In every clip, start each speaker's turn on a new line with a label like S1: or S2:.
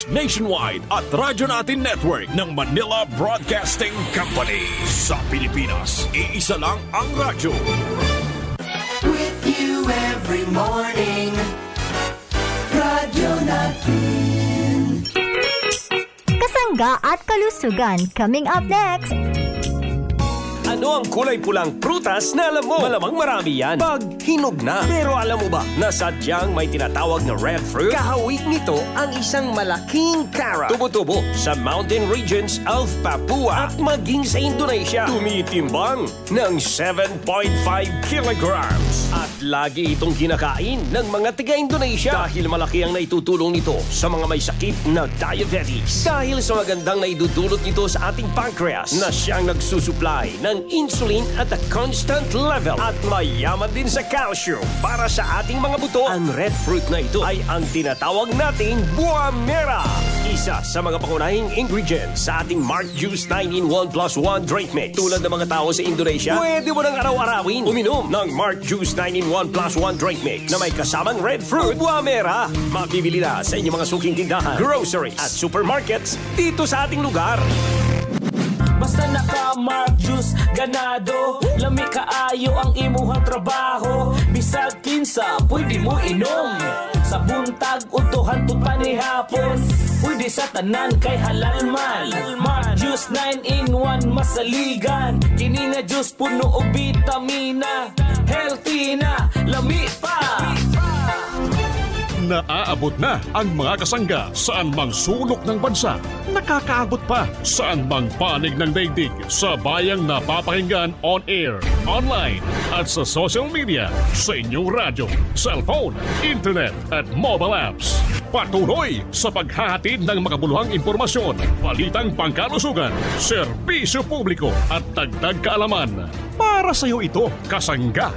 S1: nationwide at Radyo Natin Network ng Manila Broadcasting Company. Sa Pilipinas, iisa lang ang radyo.
S2: With you every morning, Radyo Natin.
S3: Kasangga at kalusugan coming up next.
S4: Ano ang kulay pulang prutas na alam mo? Malamang marami yan pag hinog na. Pero alam mo ba na sadyang may tinatawag na red fruit? Kahawig nito ang isang malaking carrot. Tubo-tubo sa mountain regions of Papua at maging sa Indonesia. Tumitimbang ng 7.5 kilograms. At lagi itong kinakain ng mga taga-Indonesia dahil malaki ang naitutulong nito sa mga may sakit na diabetes. Dahil sa magandang naidudulot nito sa ating pancreas na siyang nagsusupply ng insulin at a constant level at mayaman din sa calcium para sa ating mga buto. Ang red fruit na ito ay ang tinatawag nating buah mera. Isa sa mga pangunahing ingredients sa ating Mark Juice 9-in-1 plus 1 drink mix. Tulad ng mga tao sa Indonesia, pwede mo nang araw-arawin uminom ng Mark Juice 9-in-1 plus 1 drink mix na may kasamang red fruit buah mera. Mabibili na sa inyong mga suking tindahan, groceries at supermarkets dito sa ating lugar.
S5: Basta naka-Mark Juice, ganado. Lami kaayo ang imuhang trabaho. Bisag kinsa, pwede mo inom. Sa buntag, utuhan to panihapon. Pwede sa tanan kay halal man. Mark Juice 9-in-1 masaligan. Kini nga juice puno og bitamina. Healthy na, lami pa.
S1: Naaabot na ang mga kasangga saan mang sulok ng bansa. Nakakaabot pa saan mang panig ng daigdig sa bayang napapakinggan on air, online at sa social media, sa inyong radyo, cellphone, internet at mobile apps. Patuloy sa paghahatid ng makabuluhang impormasyon, balitang pangkalusugan, serbisyo publiko at dagdag kaalaman. Para sa iyo ito, kasangga.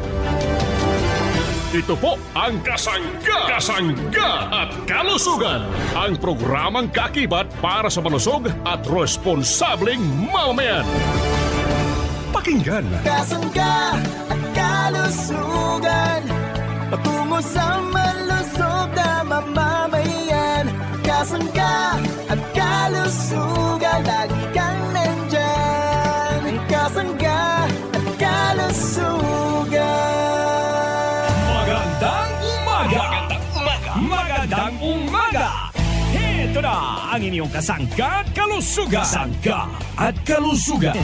S1: Ito po ang Kasangga at Kalusugan, ang programang kakibat para sa malusog at responsableng mamamayan. Pakinggan.
S2: Kasangga at kalusugan, patungo sa malusog na mamamayan. Kasangga at kalusugan, lagi kang nandyan. Kasangga at kalusugan.
S5: Magandang umaga! Ito na ang inyong Kasangga at Kalusugan. Kasangga at Kalusugan.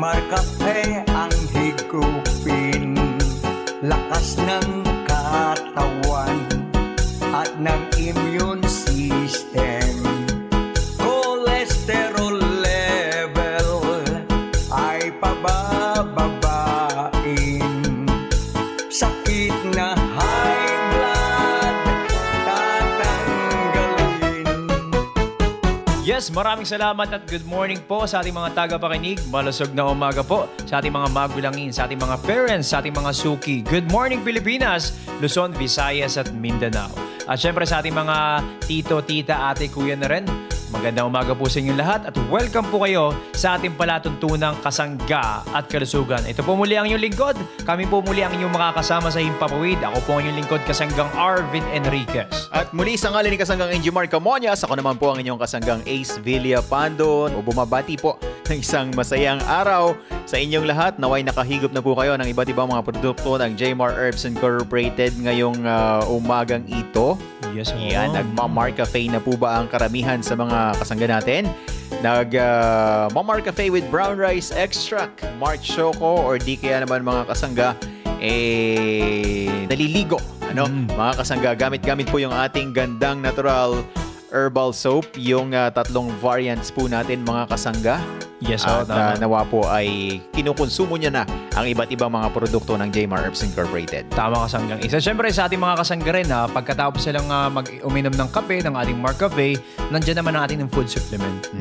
S2: Markape ang higupin, lakas ng katawan at ng immune system. Cholesterol level ay pabababain. Sakit na high blood tatanggalin.
S6: Yes, maraming salamat at good morning po sa ating mga tagapakinig. Malusog na umaga po sa ating mga magulangin, sa ating mga parents, sa ating mga suki. Good morning Pilipinas, Luzon, Visayas at Mindanao. At syempre sa ating mga tito, tita, ate, kuya na rin. Magandang umaga po sa inyong lahat at welcome po kayo sa ating palatuntunang Kasangga at Kalusugan. Ito po muli ang inyong lingkod. Kami po muli ang inyong makakasama sa Himpapawid. Ako po ang inyong lingkod, Kasanggang Arvin Enriquez.
S7: At muli sa ngalan ni Kasanggang Enjimar Camonias, ako naman po ang inyong Kasanggang Ace Villapando. O bumabati po ng isang masayang araw sa inyong lahat. Naway nakahigop na po kayo ng iba't ibang mga produkto ng Jmar Herbs Incorporated ngayong umagang ito.
S6: Yes,
S7: yan. Nagmamar Cafe na po ba ang karamihan sa mga kasangga natin? Nagmamar Cafe with brown rice extract, Mark Choco, or di kaya naman mga kasangga, naliligo Ano? Mga kasangga, gamit-gamit po yung ating gandang natural herbal soap, yung 3 variants po natin mga kasangga.
S6: Yes,
S7: At
S6: tama.
S7: nawa po ay kinukonsumo niya na ang iba't ibang mga produkto ng Jmar Herbs Incorporated.
S6: Tama kasanggang isa. Siyempre sa ating mga kasangga rin pagkatapos silang mag-uminom ng kape ng ating Mark Cafe, nandiyan naman ang ating food supplement.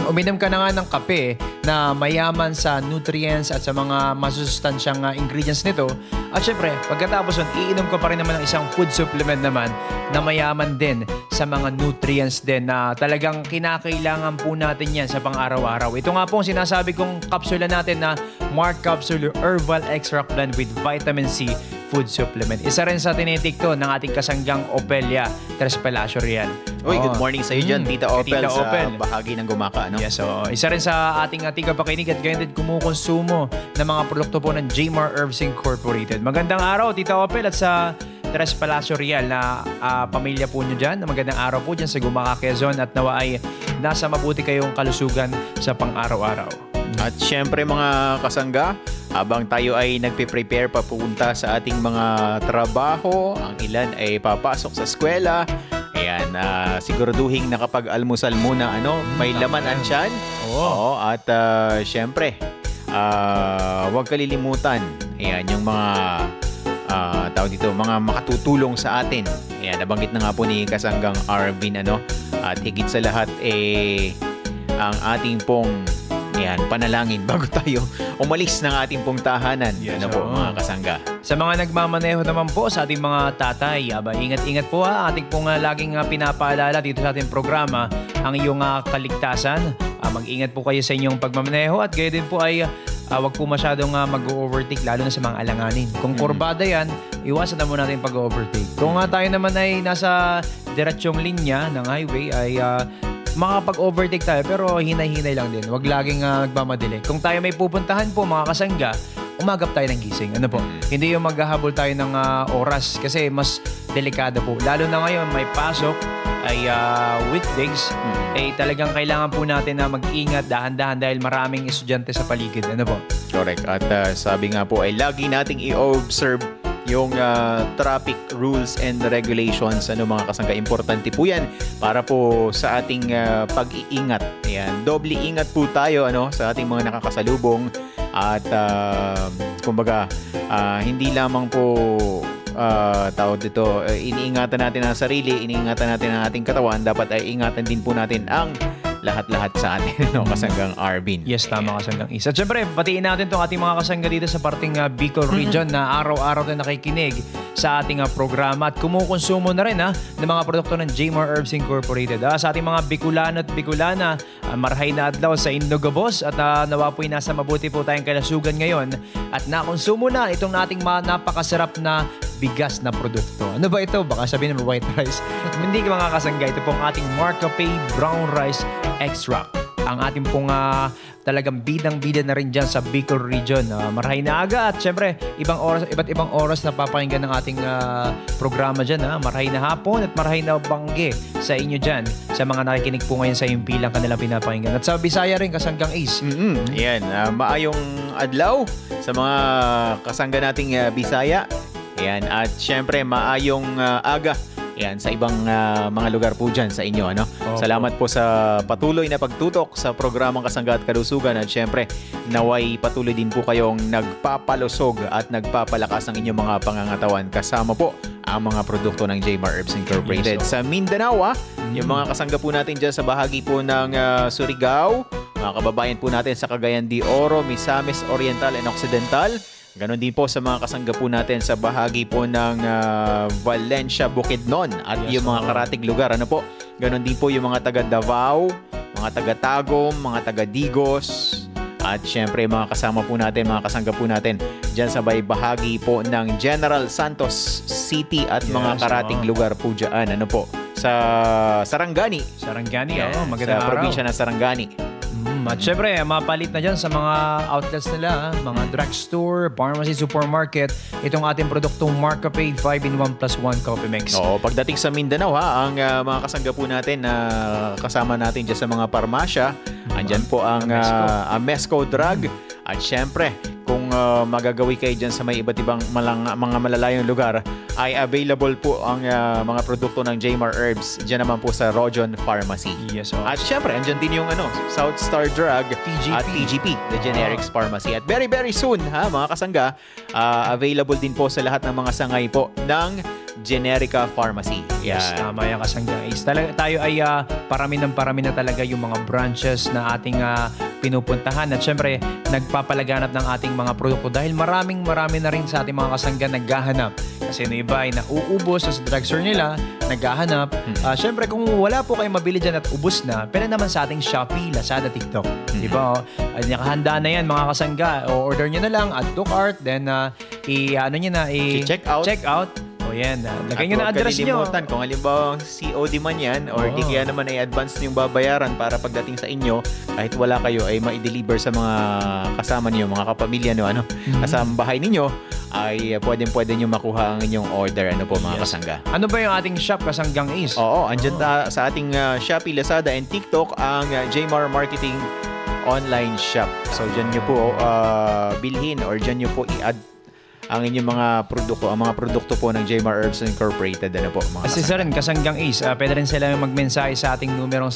S6: Uminom ka na nga ng kape na mayaman sa nutrients at sa mga masusustansyang ingredients nito. At siyempre, pagkatapos nun, iinom ko pa rin naman ng isang food supplement naman na mayaman din sa mga nutrients din na talagang kinakailangan po natin yan sa pang-araw-araw. Ito nga po ang sinasabi kong kapsula natin na Mark Capsule Herbal Extract Blend with Vitamin C Food Supplement. Isa rin sa tinitikto ng ating kasanggang Opelia Tres Palacio Real.
S7: Uy, good morning sa iyo dyan, Tita Opel,
S6: Tita
S7: sa
S6: Opel.
S7: bahagi ng Gumaka. Ano?
S6: Yes, so isa rin sa ating tigapakinig at ganyan din kumukonsumo ng mga produkto po ng Jmar Herbs Incorporated. Magandang araw, Tita Opel, at sa Tres Palacio Real na pamilya po nyo dyan. Magandang araw po dyan sa Gumaka, Quezon, at nawa ay nasa mabuti kayong kalusugan sa pang-araw-araw.
S7: At syempre mga kasangga, habang tayo ay nagpe-prepare papunta sa ating mga trabaho, ang ilan ay papasok sa eskwela. Ayan, siguraduhin nakapag-almusal muna, may laman ang tiyan. Oo, at syempre, huwag kalilimutan. Ayan, yung mga tawag dito, mga makatutulong sa atin. Ayan, nabanggit na nga po ni Kasanggang Arvin, at higit sa lahat, ang ating pong panalangin bago tayo umalis ng ating pong tahanan.
S6: Yes,
S7: po, mga kasangga.
S6: Sa mga nagmamaneho naman po sa ating mga tatay, ingat-ingat po ating pong laging pinapaalala dito sa ating programa ang iyong kaligtasan. Mag-ingat po kayo sa inyong pagmamaneho at gayon din po ay wag po masyadong mag-overtake lalo na sa mga alanganin. Kung kurbada yan, iwasan na muna natin pag-overtake. Kung tayo naman ay nasa diretsyong linya ng highway ay makapag-overtake tayo pero hinay-hinay lang din. Huwag laging nagmamadali. Kung tayo may pupuntahan po mga kasangga, umagap tayo ng gising. Hindi yung maghahabol tayo ng oras kasi mas delikado po. Lalo na ngayon may pasok ay weekdays, talagang kailangan po natin na mag-ingat dahan-dahan dahil maraming estudyante sa paligid.
S7: Correct. At sabi nga po ay lagi nating i-observe yung traffic rules and regulations, mga kasangga, importante po yan para po sa ating pag-iingat. Ayan, doble ingat po tayo sa ating mga nakakasalubong at kumbaga hindi lamang po tawag dito, iniingatan natin ang sarili, iniingatan natin ang ating katawan, dapat ay ingatan din po natin ang lahat-lahat sa atin, Kasanggang Arvin.
S6: Yes, tama, Kasanggang Isa. At syempre, batiin natin itong ating mga kasangga dito sa parting Bicol region na araw-araw na nakikinig sa ating programa at kumukonsumo na rin ng mga produkto ng Jmar Herbs Incorporated. Sa ating mga Bicolano at Bicolana, marahay na adlaw sa Indogabos at nawa po'y nasa mabuti po tayong kalasugan ngayon at nakonsumo na itong nating napakasarap na bigas na produkto. Ano ba ito? Baka sabihin ng white rice. Hindi ka mga kasangga. Ito pong ating Mark Cafe Brown Rice Extract. Ang ating pong talagang bidang-bida na rin dyan sa Bicol region. Marahay na aga at syempre iba't ibang oras na papakinggan ng ating programa dyan. Marahay na hapon at marahay na bangge sa inyo dyan sa mga nakikinig po ngayon sa impilang kanilang pinapakinggan. At sa Bisaya rin, Kasanggang Ace.
S7: Ayan, maayong adlaw sa mga kasangga nating Bisaya. Ayan, at syempre maayong aga. Ayan, sa ibang mga lugar po dyan sa inyo. Salamat po sa patuloy na pagtutok sa programang Kasangga at Kalusugan at syempre naway patuloy din po kayong nagpapalusog at nagpapalakas ng inyong mga pangangatawan kasama po ang mga produkto ng Jmar Herbs Incorporated. Sa Mindanao, yung mga kasangga po natin dyan sa bahagi po ng Surigao, mga kababayan po natin sa Cagayan de Oro, Misamis Oriental and Occidental. Ganon din po sa mga kasangga po natin sa bahagi po ng Valencia, Bukidnon at yung mga karatig lugar. Ganon din po yung mga taga Davao, mga taga Tagum, mga taga Digos. At syempre mga kasama po natin, mga kasangga po natin dyan sa bahagi po ng General Santos City at mga karatig lugar po dyan. Sa Sarangani.
S6: Sarangani,
S7: sa
S6: magandang araw.
S7: probinsya ng Sarangani.
S6: At syempre, mapalit na dyan sa mga outlets nila, mga drugstore, pharmacy, supermarket, itong ating produktong Mark Cafe 5-in-1 plus 1 coffee mix.
S7: Oo, pagdating sa Mindanao ang mga kasangga po natin na kasama natin dyan sa mga parmasya, andyan po ang Amesco Drug. At syempre, kung magagawi kayo dyan sa may iba't ibang mga malalayong lugar, ay available po ang mga produkto ng Jmar Herbs dyan naman po sa Rojon Pharmacy.
S6: Yes,
S7: At syempre, andyan din yung South Star Drug at TGP, the Generics Pharmacy. At very very soon, mga kasangga, available din po sa lahat ng mga sangay po ng Generica Pharmacy.
S6: Yes, tama yan, kasangga. Tayo ay parami na talaga yung mga branches na ating pinupuntahan. At syempre, nagpapalaganap ng ating mga produkto dahil marami na rin sa ating mga kasangga naghahanap. Kasi yung iba ay nauubos sa drugstore nila, naghahanap. Syempre, kung wala po kayong mabili dyan at ubos na, pwede naman sa ating Shopee, Lazada, TikTok. Diba? Nakahanda na yan, mga kasangga. O order nyo na lang, add to cart, then
S7: i-check out.
S6: O yan, lagay nyo na address nyo.
S7: Kung halimbawa COD man yan or di kaya naman ay advance yung babayaran para pagdating sa inyo, kahit wala kayo ay ma-deliver sa mga kasama niyo, mga kapamilya nyo, kasama bahay ninyo, ay pwede nyo makuha ang inyong order, mga kasangga.
S6: Ano ba yung ating shop, Kasanggang Ace?
S7: Oo, andyan sa ating Shopee, Lazada, and TikTok ang Jmar Marketing online shop. So, dyan nyo po bilhin or dyan nyo po i-add ang inyong mga produkto po ng Jmar Herbs Incorporated. Mga
S6: Kasi sa rin, Kasanggang Ace, pwede rin sila magmensahe sa ating numerong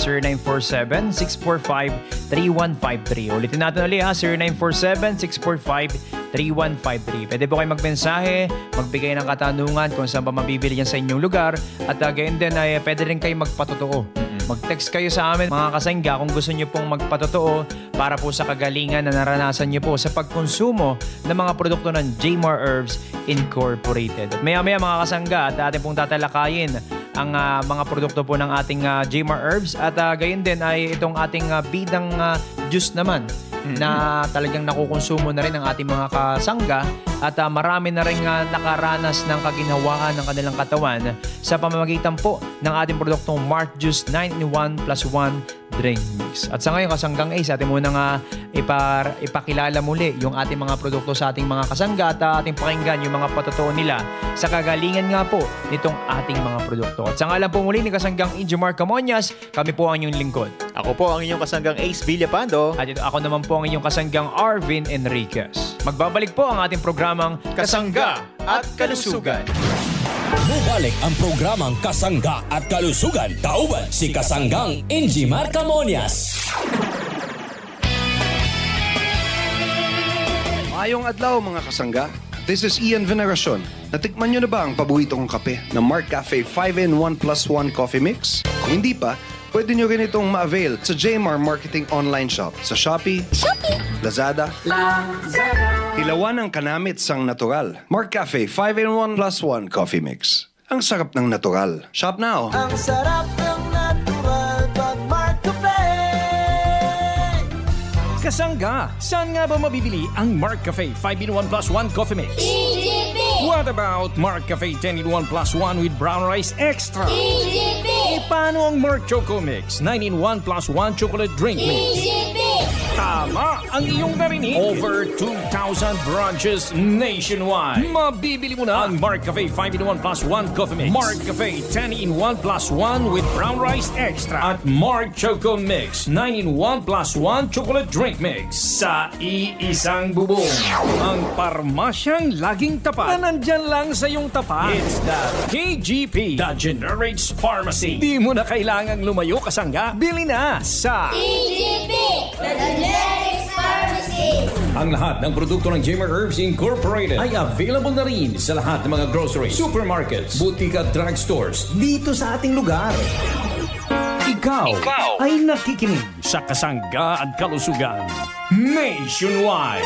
S6: 0947-645-3153. Ulitin natin ulit, 0947-645-3153. Pwede po kayo magmensahe, magbigay ng katanungan kung saan ba mabibili yan sa inyong lugar. At gayon din, pwede rin kayo magpatotoo. Mag-text kayo sa amin, mga kasangga, kung gusto nyo pong magpatotoo para po sa kagalingan na naranasan nyo po sa pagkonsumo ng mga produkto ng Jmar Herbs Incorporated. At maya-maya, mga kasangga, at ating pong tatalakayin ang mga produkto po ng ating Jmar Herbs. At gayon din ay itong ating bidang juice naman na talagang nakukonsumo na rin ng ating mga kasangga at marami na rin nakaranas ng kaginhawaan ng kanilang katawan sa pamamagitan po ng ating produktong Mark Juice 9-in-1 plus 1 drink mix. At sa ngayon, Kasanggang Ace, atin muna nga ipakilala muli yung ating mga produkto sa ating mga kasangga at ating pakinggan yung mga patotoo nila sa kagalingan nga po nitong ating mga produkto. At sa ngalan po muli ni Kasanggang Injimar Camonias, kami po ang inyong lingkod.
S7: Ako po ang inyong Kasanggang Ace Villapando.
S6: At ito, ako naman po ang inyong Kasanggang Arvin Enriquez. Magbabalik po ang ating programang
S7: Kasangga at Kalusugan.
S8: Bumalik ang programang Kasangga at Kalusugan. Tauban si Kasanggang Injimar Camonias.
S9: Mayong adlaw mga kasangga. This is Ian Veneracion. Natikman nyo na ba ang paborito kong kape na Mark Cafe 5-in-1 plus 1 coffee mix? Kung hindi pa, pwede nyo rin itong ma-avail sa Jmar Marketing Online Shop sa Shopee, Lazada, Hilawan ng kanamit sang natural. Mark Cafe 5-in-1 plus 1 coffee mix. Ang sarap ng natural. Shop now.
S2: Ang sarap ng natural pag Mark Cafe.
S10: Kasangga, saan nga ba mabibili ang Mark Cafe 5-in-1 plus 1 coffee mix?
S11: TGP!
S10: What about Mark Cafe 10-in-1 plus 1 with brown rice extra?
S11: TGP!
S10: Paano ang Mark Choco Mix 9-in-1 plus 1 chocolate drink mix?
S11: TGP!
S10: Tama ang iyong narinig. Over 2,000 branches nationwide. Mabibili mo na ang Mark Cafe 5-in-1 plus 1 coffee mix, Mark Cafe 10-in-1 plus 1 with brown rice extra, at Mark Choco Mix 9-in-1 plus 1 chocolate drink mix sa iisang bubong. Ang parmasyang laging tapat na nandyan lang sa iyong tapat. It's the KGP, the Generics Pharmacy. Di mo na kailangang lumayo, kasangga. Bili na sa
S11: TGP! The Generics Pharmacy!
S8: Ang lahat ng produkto ng Jmar Herbs Incorporated ay available na rin sa lahat ng mga grocery, supermarkets, boutique at drugstores dito sa ating lugar.
S10: Ikaw ay nakikinig sa Kasangga at Kalusugan nationwide.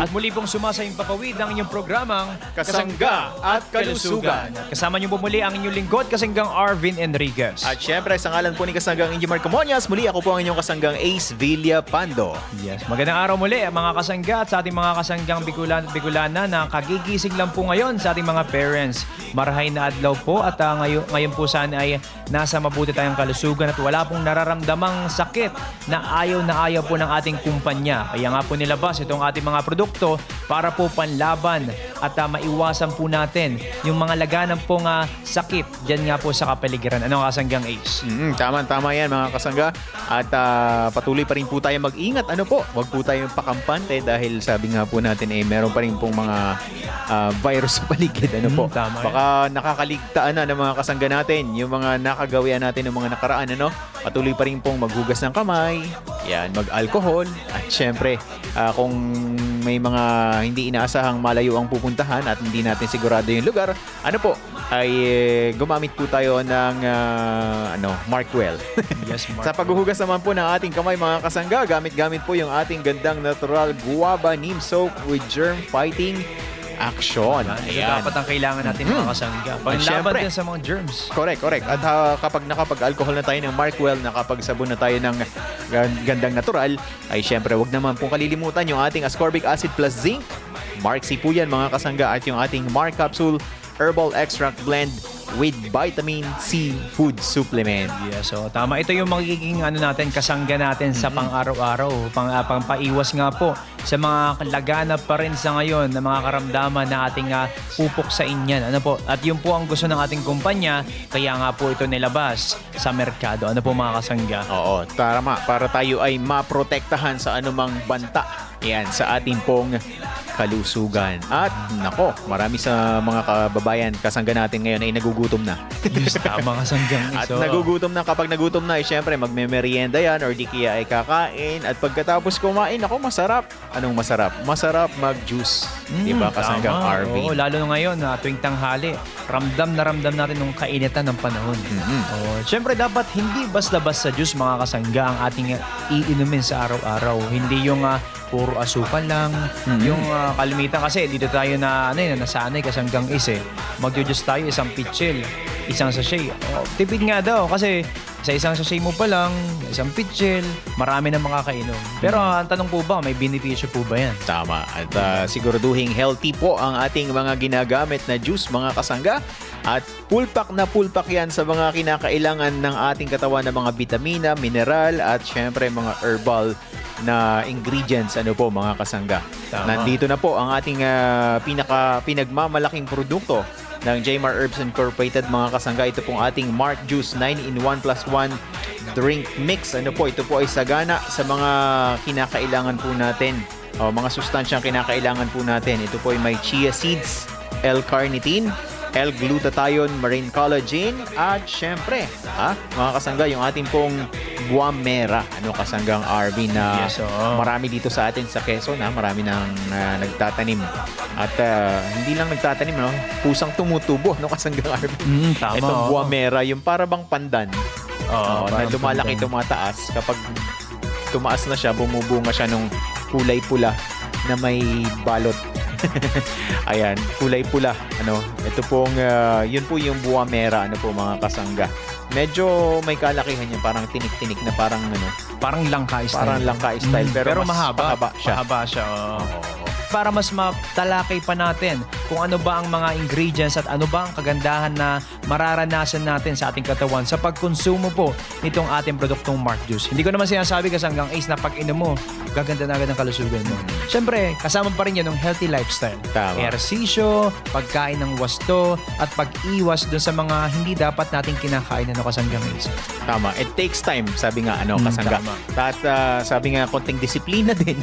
S6: At muli po pong sumasayang papawid ng inyong programang
S7: Kasangga at Kalusugan.
S6: Kasama niyo po muli ang inyong lingkod, Kasanggang Arvin Enriquez.
S7: At syempre, sa ngalan po ni Kasanggang Injimar Camonias, muli ako po ang inyong kasanggang Ace Villapando.
S6: Yes, magandang araw muli mga kasangga at sa ating mga kasanggang Bicolana na kagigising lang po ngayon sa ating mga parents. Marahay na adlaw po at ngayon po sana ay nasa mabuti tayong kalusugan at wala pong nararamdamang sakit na ayaw po ng ating kumpanya. Kaya nga po nilabas itong ating mga produkto para po panlaban at maiwasan po natin yung mga laganang pong sakit dyan nga po sa kapaligiran. Ano kasanggang Ace?
S7: Tama yan mga kasangga. At patuloy pa rin po tayo mag-ingat. Ano po? Huwag po tayong pakampante dahil sabi nga po natin meron pa rin pong mga virus sa paligid. Ano po?
S6: Tama
S7: Baka nakakaligtaan na ng mga kasangga natin. Yung mga nakagawian natin ng mga nakaraan. Ano? Patuloy pa rin pong maghugas ng kamay. Yan, mag-alcohol. At syempre, kung may mga hindi inaasahang malayo ang pupuntahan at hindi natin sigurado yung lugar, ano po, ay gumamit po tayo ng Markwell.
S6: Yes, Markwell.
S7: Sa paghuhugas naman po ng ating kamay mga kasangga, gamit po yung ating gandang natural guava neem soap with germ fighting action.
S6: Ayan. Dapat ang kailangan natin mga kasangga. Panlaban din sa mga germs.
S7: Correct. At kapag nakapag-alcohol na tayo ng Markwell, nakapag-sabon na tayo ng gandang natural, ay syempre wag naman pong kalilimutan yung ating ascorbic acid plus zinc. Mark C po yan mga kasangga at yung ating Mark Capsule Herbal Extract Blend with Vitamin C Food Supplement.
S6: Yes, so tama. Ito yung magiging kasangga natin sa pang-araw-araw. Pang-paiwas nga po sa mga laganap pa rin sa ngayon na mga karamdaman na ating pupok sa inyan. Ano po? At yun po ang gusto ng ating kumpanya, kaya nga po ito nilabas sa merkado. Ano po mga kasangga?
S7: Oo, tama. Para tayo ay maprotektahan sa anumang banta. Yan, sa ating pong kalusugan. At nako, marami sa mga kababayan kasangga natin ngayon ay nagugutom na.
S6: Yes, tama kasanggang
S7: At nagugutom na, kapag nagutom na ay syempre magme-merienda yan or di kaya ay kakain. At pagkatapos kumain, ako masarap. Anong masarap? Masarap mag-juice. Diba kasanggang RV?
S6: Oo, lalo ngayon tuwing tanghali, ramdam natin nung kainitan ng panahon. Syempre dapat hindi basta-basta juice mga kasangga ang ating iinumin sa araw-araw. Hindi yung puro asukal lang. Yung kalimitan kasi dito tayo nasanay kasanggang mag-juice tayo isang pitchel, isang sachet. Tipid nga daw kasi sa isang sachet mo pa lang, isang pitchel, marami na makakainom. Pero ang tanong po ba, may benepisyo po ba yan?
S7: Tama. At siguraduhin healthy po ang ating mga ginagamit na juice mga kasangga. At pulpak na pulpak yan sa mga kinakailangan ng ating katawan na mga vitamina, mineral at syempre mga herbal na ingredients mga kasangga.
S6: Tama.
S7: Nandito na po ang ating pinagmamalaking produkto ng Jmar Herbs Incorporated mga kasangga. Ito pong ating Mark Juice 9-in-1 plus 1 drink mix. Ito po ay sagana sa mga kinakailangan po natin. Mga sustansyang kinakailangan po natin. Ito po ay may chia seeds, L-carnitine, L-glutathione, marine collagen, at syempre, mga kasangga, yung ating pong guamera, kasanggang RV na marami dito sa atin sa Quezon, marami nang nagtatanim. At hindi lang nagtatanim, pusang tumutubo, kasanggang RV.
S6: Tama.
S7: Itong guamera, yung para bang pandan, na lumalaki, tumataas. Kapag tumaas na siya, bumubunga siya nung kulay pula na may balot. Ayan, kulay pula. Ito pong, yun po yung guamera, mga kasangga. Medyo may kalakihan niya, parang tinik-tinik na parang
S6: parang langka style.
S7: Parang langka style, pero mas
S6: mahaba
S7: siya.
S6: Mahaba siya. Para mas matalakay pa natin kung ano ba ang mga ingredients at ano ba ang kagandahan na mararanasan natin sa ating katawan sa pagkonsumo po nitong ating produktong Mark Juice. Hindi ko naman sinasabi kasanggang Ace na pag inom mo, gaganda na agad ang kalusugan mo. Siyempre, kasama pa rin yan ng healthy lifestyle.
S7: Tama.
S6: Ehersisyo, pagkain ng wasto, at pag-iwas dun sa mga hindi dapat nating kinakain na kasanggang Ace.
S7: Tama. It takes time, sabi nga kasangga. At sabi nga, konting disiplina din.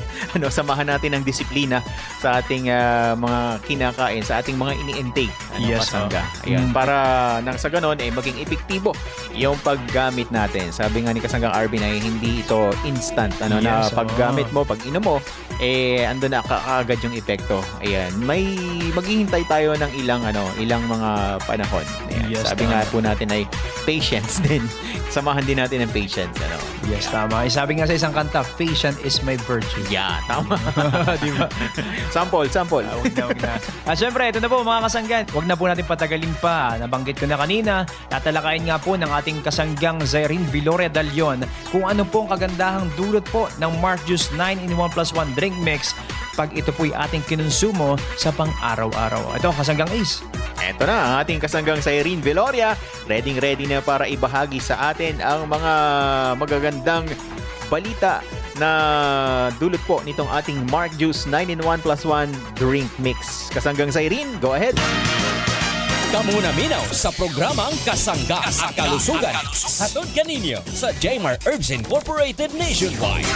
S7: Samahan natin ng disiplina sa ating mga kinakain, sa ating mga ini-intake. Kasangga. Ayan. Para nang sa ganon, maging epektibo yung paggamit natin. Sabi nga ni kasanggang Arvin ay hindi ito instant. Na paggamit mo, pag inom mo, ando na kaagad yung epekto. Ayan. May maghihintay tayo ng ilang mga panahon. Ayan. Sabi nga po natin ay patience din. Samahan din natin ng patience.
S6: Yes, tama. Sabi nga sa isang kanta, patient is my virtue.
S7: Yeah, tama.
S6: Diba?
S7: Sample.
S6: Huwag na. At syempre, ito na po mga kasanggan. Huwag na po natin patagalin pa. Nabanggit ko na kanina, tatalakayin nga po ng ating kasanggang Zyrene Viloria Dalion kung ano po ang kagandahang dulot po ng Mark Juice 9-in-1 + 1 drink mix pag ito po'y ating kinonsumo sa pang-araw-araw. Ito, kasanggang Ace.
S7: Ito na ang ating kasanggang Zyrene Viloria. Ready na para ibahagi sa atin ang mga magagandang balita na dulot po nitong ating Mark Juice 9-in-1 + 1 drink mix. Kasanggang Zyrene, go ahead.
S8: Kamuna minaw sa programang Kasangga at Kalusugan. Hatod kaninyo sa Jmar Herbs Incorporated Nationwide.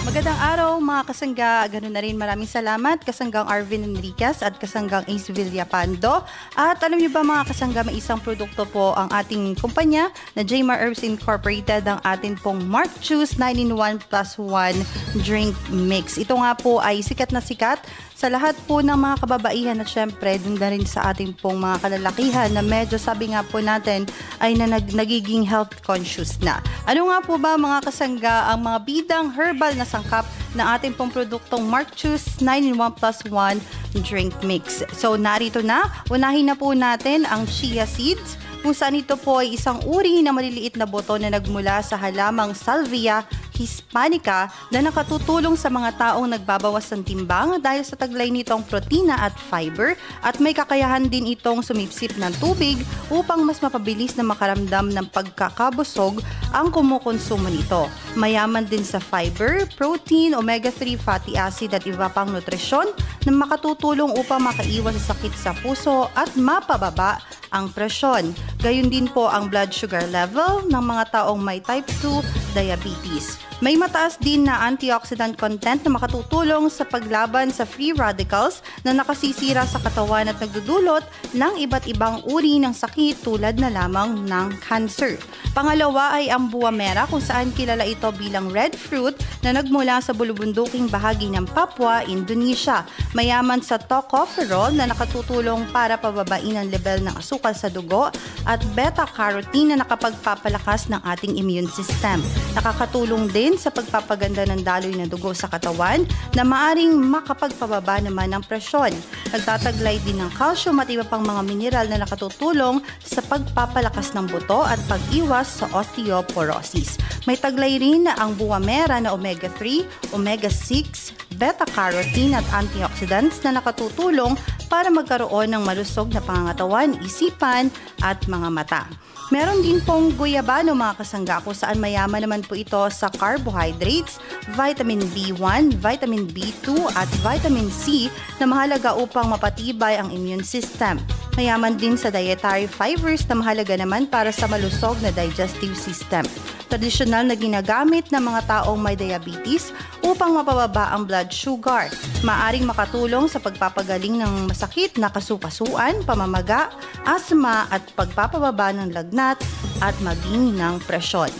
S12: Magandang araw mga kasangga. Ganun na rin maraming salamat kasanggang Arvin Enriquez at kasanggang Ace Villapando. At alam niyo ba mga kasangga, may isang produkto po ang ating kumpanya na Jmar Herbs Incorporated, ang atin pong Mark Juice 9-in-1 + 1 drink mix. Ito nga po ay sikat na sikat sa lahat po ng mga kababaihan at syempre dun na rin sa ating pong mga kalalakihan na medyo sabi nga po natin ay nagiging health conscious na. Ano nga po ba mga kasangga ang mga bidang herbal na sangkap ng ating pong produktong Mark Juice 9-in-1 + 1 drink mix? So narito na, unahin na po natin ang chia seeds, kung saan ito po ay isang uri na maliliit na buto na nagmula sa halamang Salvia hispanica na nakatutulong sa mga taong nagbabawas ng timbang dahil sa taglay nitong protina at fiber, at may kakayahan din itong sumipsip ng tubig upang mas mapabilis na makaramdam ng pagkakabusog ang kumukonsumo nito. Mayaman din sa fiber, protein, omega-3 fatty acid at iba pang nutrisyon na makatutulong upang makaiwas sa sakit sa puso at mapababa ang presyon. Gayun din po ang blood sugar level ng mga taong may type 2 diabetes. May mataas din na antioxidant content na makatutulong sa paglaban sa free radicals na nakasisira sa katawan at nagdudulot ng iba't ibang uri ng sakit tulad na lamang ng cancer. Pangalawa ay ang buwa mera, kung saan kilala ito bilang red fruit na nagmula sa bulubunduking bahagi ng Papua, Indonesia. Mayaman sa tocopherol na nakatutulong para pababain ang level ng asukal sa dugo at beta-carotene na nakapagpapalakas ng ating immune system. Nakakatulong din sa pagpapaganda ng daloy ng dugo sa katawan na maaring makapagpababa naman ng presyon. Nagtataglay din ng calcium at iba pang mga mineral na nakatutulong sa pagpapalakas ng buto at pag-iwas sa osteoporosis. May taglay rin ang buwa mera na omega-3, omega-6, beta-carotene at antioxidants na nakatutulong para magkaroon ng malusog na pangangatawan, isipan at mga mata. Meron din pong guyabano mga kasangga, kung saan mayaman naman po ito sa carbohydrates, vitamin B1, vitamin B2 at vitamin C na mahalaga upang mapatibay ang immune system. Mayaman din sa dietary fibers na mahalaga naman para sa malusog na digestive system. Tradisyonal na ginagamit ng mga taong may diabetes upang mapababa ang blood sugar. Maaring makatulong sa pagpapagaling ng masakit na kasukasuan, pamamaga, asma at pagpapababa ng lagnat at maging ng presyon.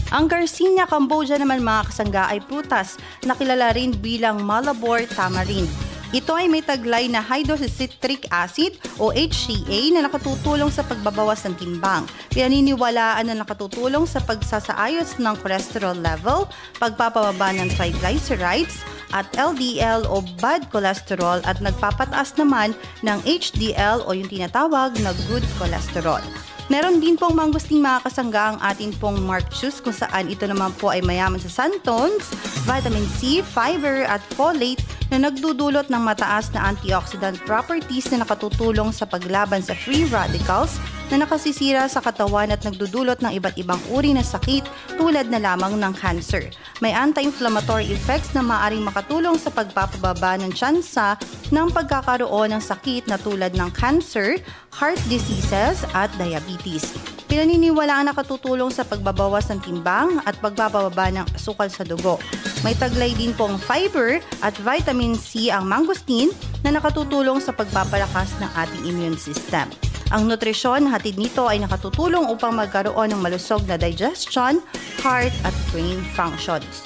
S12: Ang Garcinia Cambogia naman mga kasangga ay prutas na kilala rin bilang Malabor tamarind. Ito ay may taglay na hydroxycitric acid o HCA na nakatutulong sa pagbabawas ng timbang. Pinaniniwalaan na nakatutulong sa pagsasaayos ng cholesterol level, pagpapababa ng triglycerides at LDL o bad cholesterol, at nagpapataas naman ng HDL o yung tinatawag na good cholesterol. Meron din pong mangusting mga kasangga ang atin pong Mark Juice, kung saan ito naman po ay mayaman sa xanthones, vitamin C, fiber at folate na nagdudulot ng mataas na antioxidant properties na nakatutulong sa paglaban sa free radicals na nakasisira sa katawan at nagdudulot ng iba't ibang uri ng sakit tulad na lamang ng cancer. May anti-inflammatory effects na maaaring makatulong sa pagpapababa ng tsansa ng pagkakaroon ng sakit na tulad ng cancer, heart diseases at diabetes. Pinaniniwalaang nakatutulong sa pagbabawas ng timbang at pagpapababa ng asukal sa dugo. May taglay din pong fiber at vitamin C ang mangosteen na nakatutulong sa pagpapalakas ng ating immune system. Ang nutrisyon hatid nito ay nakatutulong upang magkaroon ng malusog na digestion, heart at brain functions.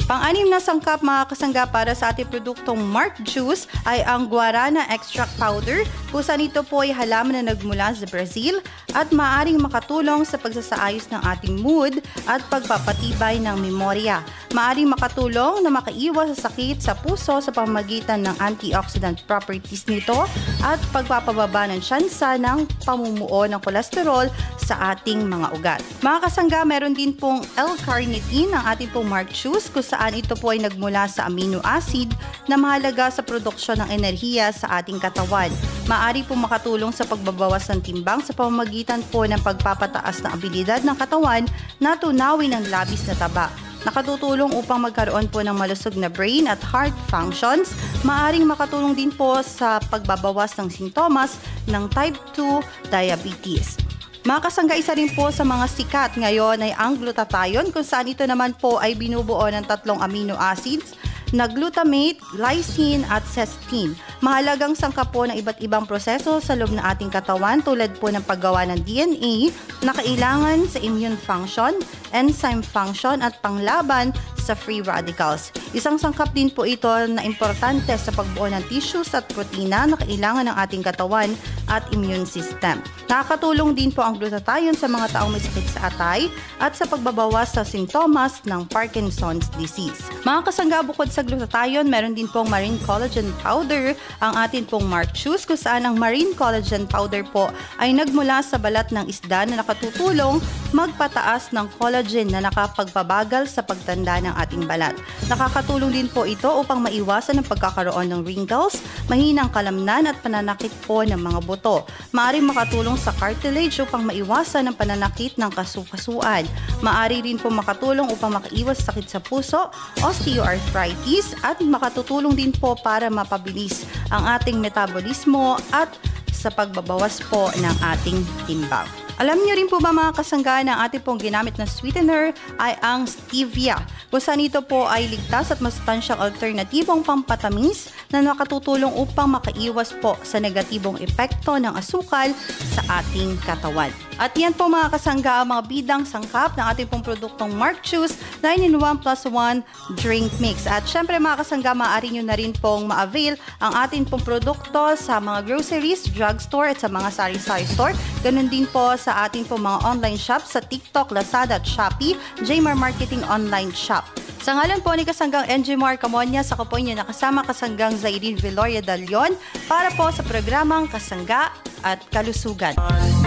S12: Pang-anim na sangkap mga kasangga para sa ating produktong Mark Juice ay ang Guarana Extract Powder, kung saan ito po ay halaman na nagmula sa Brazil at maaaring makatulong sa pagsasaayos ng ating mood at pagpapatibay ng memorya. Maaaring makatulong na makaiwas sa sakit sa puso sa pamamagitan ng antioxidant properties nito at pagpapababa ng tsansa ng pamumuo ng kolesterol sa ating mga ugat. Mga kasangga, meron din pong L-carnitine ang ating pong Mark Juice, kung saan ito po ay nagmula sa amino acid na mahalaga sa produksyon ng enerhiya sa ating katawan. Maaari po makatulong sa pagbabawas ng timbang sa pamamagitan po ng pagpapataas ng abilidad ng katawan na tunawin ang labis na taba. Nakatutulong upang magkaroon po ng malusog na brain at heart functions. Maaring makatulong din po sa pagbabawas ng sintomas ng type 2 diabetes. Mga kasangga, isa rin po sa mga sikat ngayon ay ang glutathione, kung saan ito naman po ay binubuo ng 3 amino acids na glutamate, lysine at cysteine. Mahalagang sangkap po ng iba't ibang proseso sa loob ng ating katawan tulad po ng paggawa ng DNA na kailangan sa immune function, enzyme function at panglaban sa free radicals. Isang sangkap din po ito na importante sa pagbuo ng tissues at protina na kailangan ng ating katawan at immune system. Nakakatulong din po ang glutathione sa mga taong may sakit sa atay at sa pagbabawas sa sintomas ng Parkinson's disease. Mga kasangga, bukod sa glutathione, meron din pong marine collagen powder ang atin pong Mark Juice, kung saan ang marine collagen powder po ay nagmula sa balat ng isda na nakatutulong magpataas ng collagen na nakapagpabagal sa pagtanda ng ating balat. Nakakatulong din po ito upang maiwasan ang pagkakaroon ng wrinkles, mahinang kalamnan at pananakit po ng mga buto. Maaaring makatulong sa cartilage upang maiwasan ang pananakit ng kasukasuan. Maaari rin po makatulong upang makaiwas sakit sa puso, osteoarthritis at makatutulong din po para mapabilis ang ating metabolismo at sa pagbabawas po ng ating timbang. Alam niyo rin po ba mga kasangga na ating pong ginamit na sweetener ay ang stevia, kung saan ito po ay ligtas at masustansyang alternatibong pampatamis na nakatutulong upang makaiwas po sa negatibong epekto ng asukal sa ating katawan. At yan po mga kasangga ang mga bidang sangkap ng ating pong produktong Mark Juice 9-in-1 plus 1 drink mix. At syempre mga kasangga, maaari nyo na rin pong ma-avail ang ating pong produkto sa mga groceries, drugstore at sa mga sari-sari store. Ganun din po sa ating pong mga online shop sa TikTok, Lazada at Shopee, Jmar Marketing Online Shop. Sa ngalan po ni Kasanggang Enjimar Camonias, ako po inyo nakasama Kasanggang Zairine Viloria Dalion para po sa programang Kasangga at Kalusugan.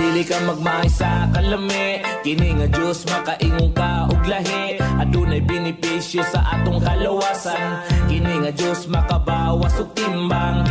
S5: Dili ka magmay sa kalami, kini nga Diyos makaingon ka og lahi, adunay benepisyo sa atong kalawasan, kini nga Diyos makabawas og timbang.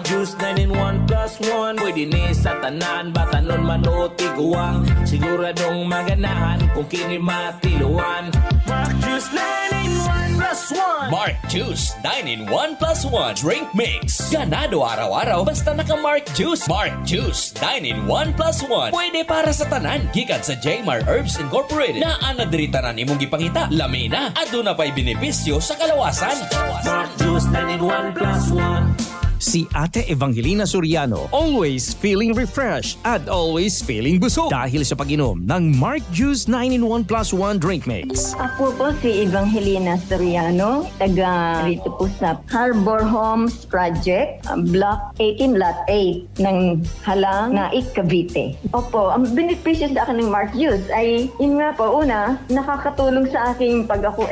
S5: Diyos 9-in-1 plus 1, pwede ni sa tanan, batanon man o tiguang, siguradong maganahan kung kini matiluan. Mark Juice 9-in-1 plus 1.
S10: Mark Juice 9-in-1 plus 1 drink mix. Ganado araw-araw basta naka Mark Juice. Mark Juice 9-in-1 plus 1. Pwede para sa tanan. Gikan sa Jmar Herbs Incorporated. Na anadritanan imong gipangita. Lamina. Aduna pa'y benepisyo sa kalawasan.
S5: Mark Juice 9-in-1 plus 1.
S8: Si Ate Evangelina Soriano, always feeling refreshed at always feeling busog dahil sa pag-inom ng Mark Juice 9-in-1 plus 1 drink mix.
S13: Ako po si Evangelina Soriano, taga rito po sa Harbor Homes Project, Block 18, Lot 8 ng Halang, Naik, Cavite. Opo, ang benepisyo sa akin ng Mark Juice ay, yun nga po, una, nakakatulong sa aking pag ako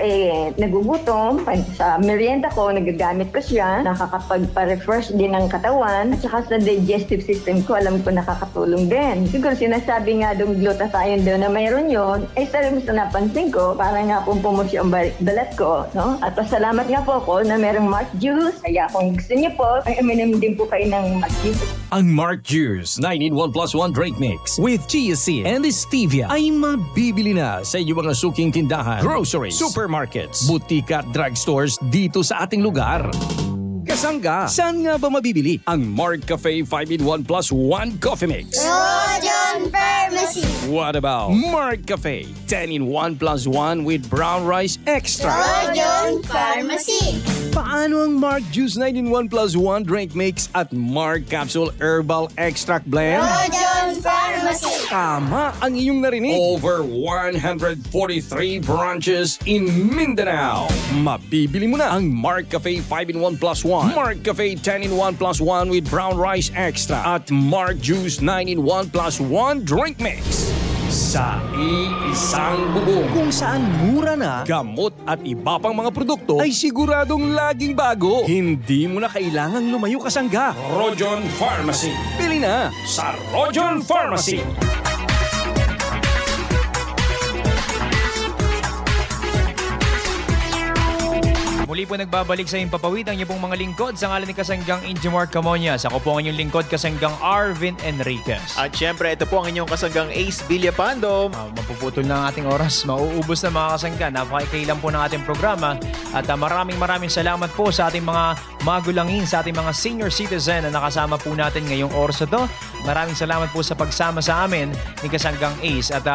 S13: nagugutom, sa merienda ko, nagagamit ko siya, nakakapagpa-refresh din ng katawan at saka sa digestive system ko, alam ko nakakatulong din. Siguro sinasabi nga dong glutathione doon na mayroon yun, ay sarili sa napansin ko, para nga pong pumusyo ang balat ko. No? At pasalamat nga po ako na mayroong Mark Juice. Kaya kung gusto niyo po, ay uminom din po kayo ng Mark Juice.
S8: Ang Mark Juice 9-in-1 plus 1 drink mix with chia seed and stevia ay mabibili na sa inyong mga suking tindahan, groceries, supermarkets, butika at drugstores dito sa ating lugar. Kasangga, saan nga ba mabibili ang Mark Cafe 5-in-1 plus 1 coffee mix?
S11: Rojon Pharmacy.
S8: What about Mark Cafe 10-in-1 plus 1 with brown rice extra?
S11: Rojon Pharmacy.
S8: Paano ang Mark Juice 9-in-1 plus 1 drink mix at Mark Capsule Herbal Extract Blend?
S11: Rojon Pharmacy.
S8: Tama ang iyong narinig. Over 143 branches in Mindanao. Mabibili mo na ang Mark Cafe 5-in-1 plus 1, Mark Cafe 10-in-1 plus 1 with brown rice extra, at Mark Juice 9-in-1 plus 1 drink mix. Sa iisang bubong, kung saan mura na, gamot at iba pang mga produkto ay siguradong laging bago. Hindi mo na kailangang lumayo kasangga.
S10: Rojon Pharmacy.
S8: Bili na
S10: Sa Rojon Pharmacy.
S6: Muli po nagbabalik sa Himpapawid ang inyong pong mga lingkod sa ngalan ni Kasanggang Injimar Camonias. Ako po ang inyong lingkod, Kasanggang Arvin Enriquez.
S7: At syempre, ito po ang inyong kasanggang Ace Villapando.
S6: Mapuputol na ang ating oras, mauubos na mga kasangga. Napakikailan po ng ating programa. At maraming salamat po sa ating mga magulangin, sa ating mga senior citizen na nakasama po natin ngayong oras na to. Maraming salamat po sa pagsama sa amin ni Kasanggang Ace. At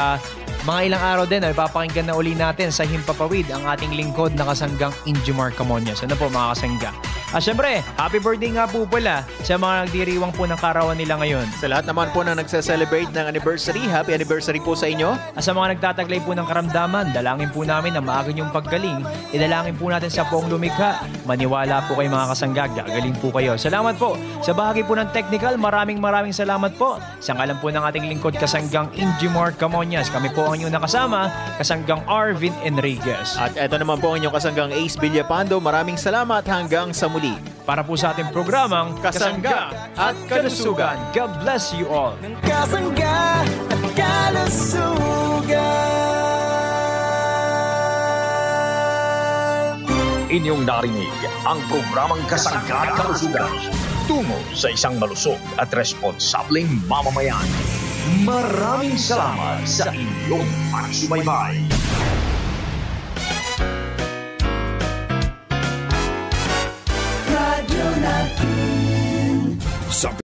S6: mga ilang araw din ay papakinggan na uli natin sa Himpapawid ang ating lingkod na Kasanggang Injimar Camonias. Ano po mga kasangga? Syempre, happy birthday nga po pala sa mga nagdiriwang po ng karawan nila ngayon.
S7: Sa lahat naman po na nagsa-celebrate ng anniversary, happy anniversary po sa inyo.
S6: Sa mga nagtataglay po ng karamdaman, dalangin po namin na maaga niyong paggaling. Idalangin po natin sa poong lumikha. Maniwala po kayo mga kasangga, gagaling po kayo. Salamat po. Sa bahagi po ng technical, maraming salamat po. Sa ngalan po ng ating lingkod, Kasanggang Injimar Camonias. Kami po ang inyong nakasama, Kasanggang Arvin Enriquez.
S7: At ito naman po ang inyong kasanggang Ace Villapando. Maraming salamat hanggang sa muli.
S6: Para po sa ating programang
S7: Kasangga at Kalusugan.
S6: God bless you all.
S2: Kasangga at Kalusugan.
S10: Inyong narinig ang programang Kasangga at Kalusugan tungo sa isang malusog at responsableng mamamayan. Maraming salamat sa inyong pagsubaybay.